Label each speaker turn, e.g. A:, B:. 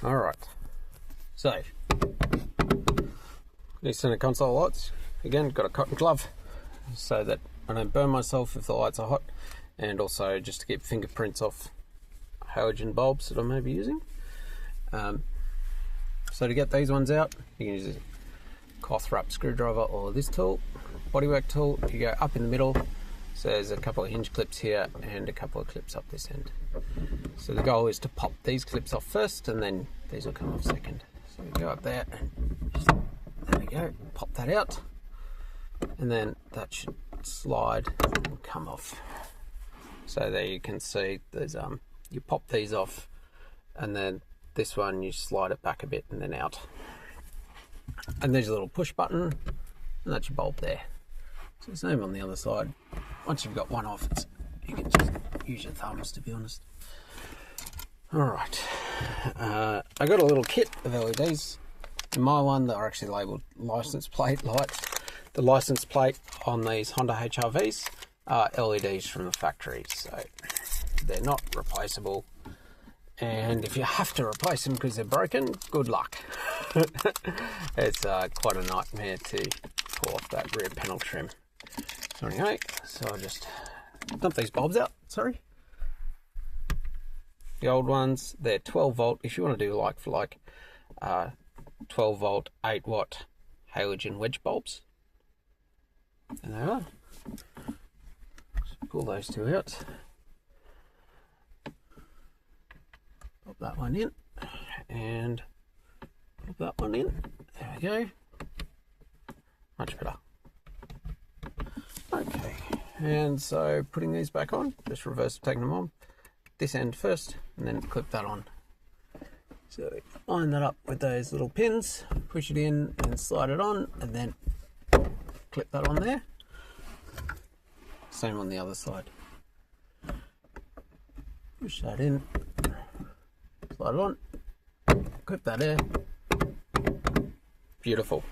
A: Alright, so these center console lights, again, got a cotton glove so that I don't burn myself if the lights are hot, and also just to keep fingerprints off halogen bulbs that I may be using. So to get these ones out, you can use a cloth wrap screwdriver or this tool, bodywork tool. You go up in the middle, so there's a couple of hinge clips here and a couple of clips up this end. So the goal is to pop these clips off first, and then these will come off second. So we go up there and just, there we go, pop that out, and then that should slide and come off. So there you can see there's you pop these off, and then this one you slide it back a bit and then out. And there's a little push button, and that's your bulb there. So the same on the other side. Once you've got one off, you can just use your thumbs, to be honest. Alright, I got a little kit of LEDs. In my one, that are actually labelled license plate lights. The license plate on these Honda HRVs are LEDs from the factory, so they're not replaceable. And if you have to replace them because they're broken, good luck. It's quite a nightmare to pull off that rear panel trim. So anyway, so I'll just dump these bulbs out, sorry. The old ones, they're 12 volt. If you want to do like for like 12 volt, 8 watt halogen wedge bulbs. And they are. Just pull those two out. Pop that one in. And pop that one in. There we go. Much better. Okay. And so putting these back on, just reverse taking them on. This end first, and then clip that on. So line that up with those little pins, push it in and slide it on, and then clip that on there. Same on the other side. Push that in, slide it on, clip that there. Beautiful.